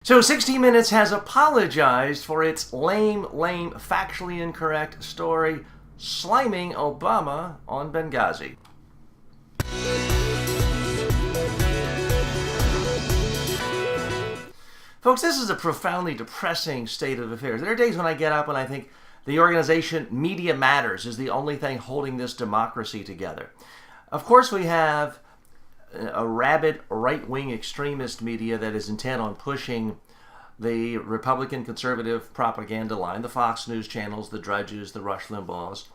So 60 Minutes has apologized for its lame, factually incorrect story sliming Obama on Benghazi. Folks, this is a profoundly depressing state of affairs. There are days when I get up and I think the organization Media Matters is the only thing holding this democracy together. Of course, we have a rabid right-wing extremist media that is intent on pushing the Republican conservative propaganda line, the Fox News channels, the Drudges, the Rush Limbaughs.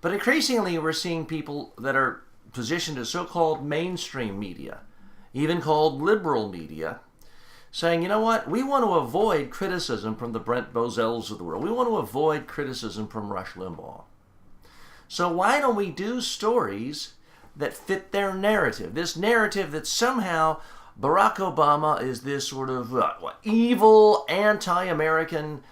But increasingly, we're seeing people that are positioned as so-called mainstream media, even called liberal media, saying, you know what, we want to avoid criticism from the Brent Bozels of the world. We want to avoid criticism from Rush Limbaugh. So why don't we do stories that fit their narrative? This narrative that somehow Barack Obama is this sort of evil, anti-American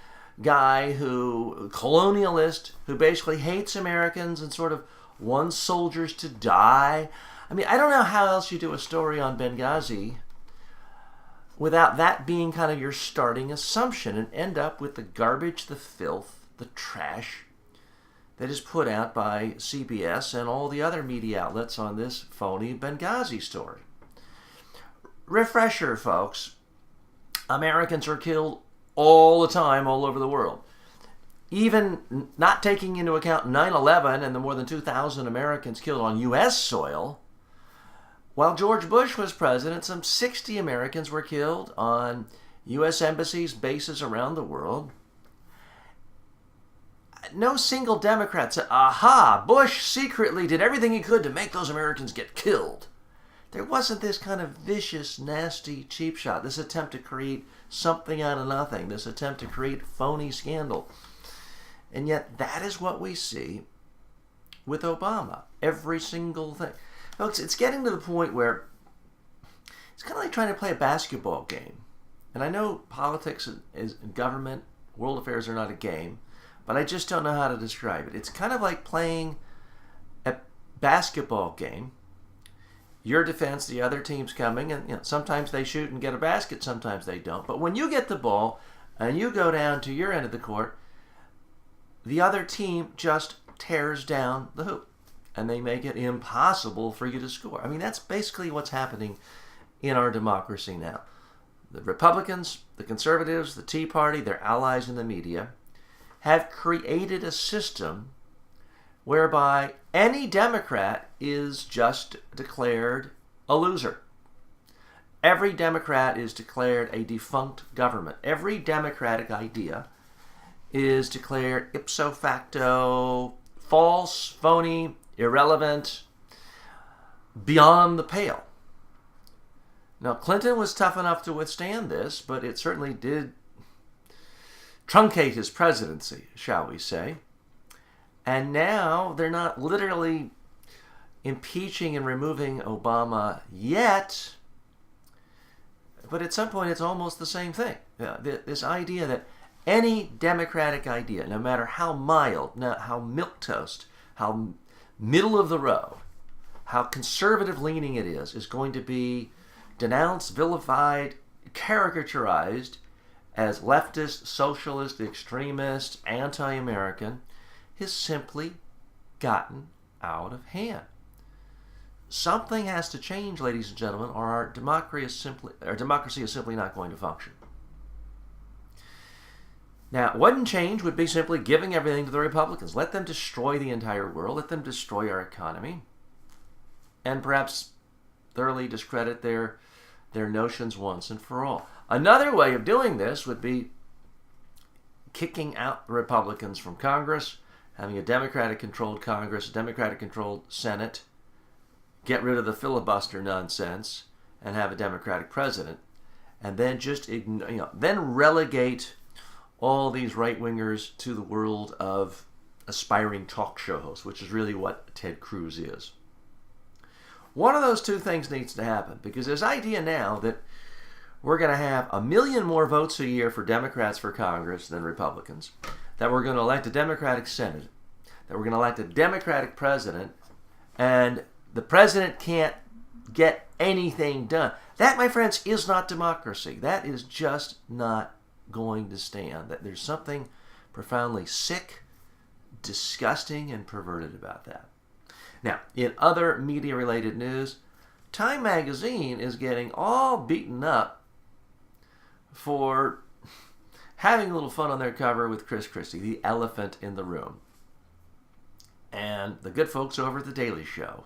guy colonialist, who basically hates Americans and sort of wants soldiers to die. I mean, I don't know how else you do a story on Benghazi without that being kind of your starting assumption and end up with the garbage, the filth, the trash that is put out by CBS and all the other media outlets on this phony Benghazi story. Refresher, folks. Americans are killed all the time all over the world. Even not taking into account 9/11 and the more than 2,000 Americans killed on U.S. soil, while George Bush was president, some 60 Americans were killed on U.S. embassies, bases around the world. No single Democrat said, aha, Bush secretly did everything he could to make those Americans get killed. There wasn't this kind of vicious, nasty cheap shot, this attempt to create something out of nothing, this attempt to create phony scandal. And yet that is what we see with Obama. Every single thing. Folks, it's getting to the point where it's kind of like trying to play a basketball game. And I know politics and government, world affairs are not a game, but I just don't know how to describe it. It's kind of like playing a basketball game. Your defense, the other team's coming, and sometimes they shoot and get a basket, sometimes they don't. But when you get the ball and you go down to your end of the court, the other team just tears down the hoop, and they make it impossible for you to score. I mean, that's basically what's happening in our democracy now. The Republicans, the conservatives, the Tea Party, their allies in the media, have created a system whereby any Democrat is just declared a loser. Every Democrat is declared a defunct government. Every Democratic idea is declared ipso facto false, phony, irrelevant, beyond the pale. Now, Clinton was tough enough to withstand this, but it certainly did truncate his presidency, shall we say. And now they're not literally impeaching and removing Obama yet, but at some point it's almost the same thing. This idea that any Democratic idea, no matter how mild, how milquetoast, how middle of the road, how conservative leaning it is going to be denounced, vilified, caricaturized as leftist, socialist, extremist, anti-American, has simply gotten out of hand. Something has to change, ladies and gentlemen, or our democracy is simply not going to function. Now, one change would be simply giving everything to the Republicans. Let them destroy the entire world. Let them destroy our economy. And perhaps thoroughly discredit their notions once and for all. Another way of doing this would be kicking out the Republicans from Congress, having a Democratic-controlled Congress, a Democratic-controlled Senate, get rid of the filibuster nonsense, and have a Democratic president, and then just then relegate all these right-wingers to the world of aspiring talk show hosts, which is really what Ted Cruz is. One of those two things needs to happen, because this idea now that we're going to have 1 million more votes a year for Democrats for Congress than Republicans, that we're going to elect a Democratic Senate, that we're going to elect a Democratic president, and the president can't get anything done. That, my friends, is not democracy. That is just not going to stand. That there's something profoundly sick, disgusting, and perverted about that. Now, in other media-related news, Time magazine is getting all beaten up for having a little fun on their cover with Christie, the elephant in the room. And the good folks over at The Daily Show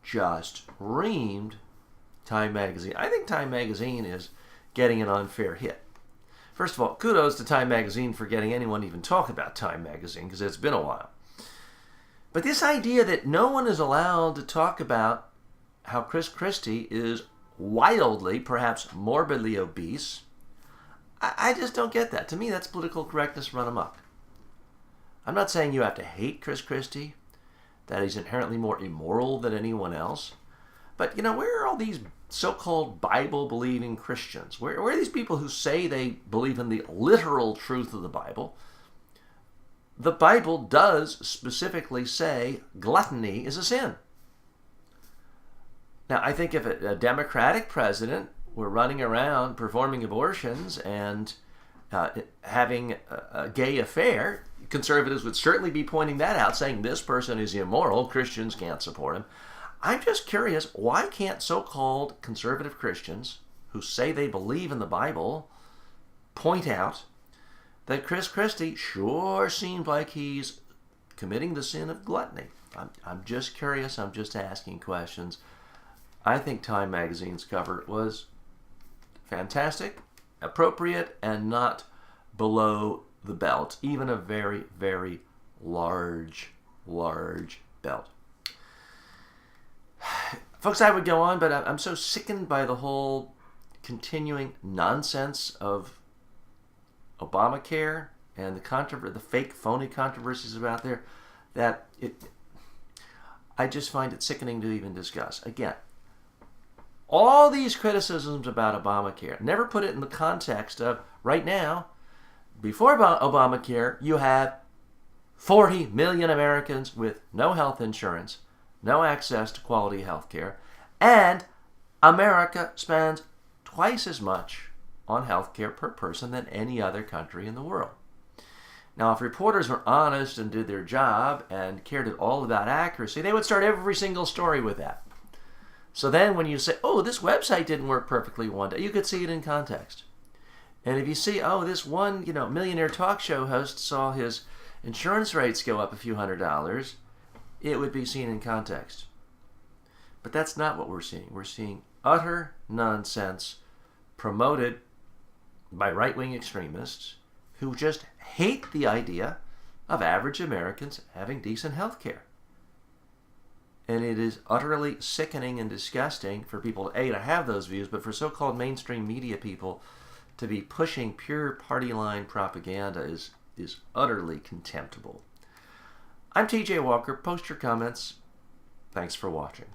just reamed Time magazine. I think Time magazine is getting an unfair hit. First of all, kudos to Time magazine for getting anyone to even talk about Time magazine, because it's been a while. But this idea that no one is allowed to talk about how Christie is wildly, perhaps morbidly obese, I just don't get that. To me, that's political correctness run amok. I'm not saying you have to hate Christie, that he's inherently more immoral than anyone else. But, where are all these so-called Bible-believing Christians? Where are these people who say they believe in the literal truth of the Bible? The Bible does specifically say gluttony is a sin. Now, I think if a Democratic president were running around performing abortions and having a gay affair, conservatives would certainly be pointing that out, saying this person is immoral, Christians can't support him. I'm just curious, why can't so-called conservative Christians who say they believe in the Bible point out that Christie sure seems like he's committing the sin of gluttony? I'm just curious. I'm just asking questions. I think Time magazine's cover was fantastic, appropriate, and not below the belt, even a very, very large belt. Folks, I would go on, but I'm so sickened by the whole continuing nonsense of Obamacare and the fake, phony controversies about there, that I just find it sickening to even discuss. Again, all these criticisms about Obamacare, never put it in the context of, right now, before Obamacare, you have 40 million Americans with no health insurance, no access to quality health care, and America spends twice as much on health care per person than any other country in the world. Now, if reporters were honest and did their job and cared at all about accuracy, they would start every single story with that. So then when you say, oh, this website didn't work perfectly one day, you could see it in context. And if you see, oh, this one, millionaire talk show host saw his insurance rates go up a few $100s, it would be seen in context. But that's not what we're seeing. We're seeing utter nonsense promoted by right-wing extremists who just hate the idea of average Americans having decent health care. And it is utterly sickening and disgusting for people, to have those views, but for so-called mainstream media people to be pushing pure party line propaganda is utterly contemptible. I'm TJ Walker. Post your comments. Thanks for watching.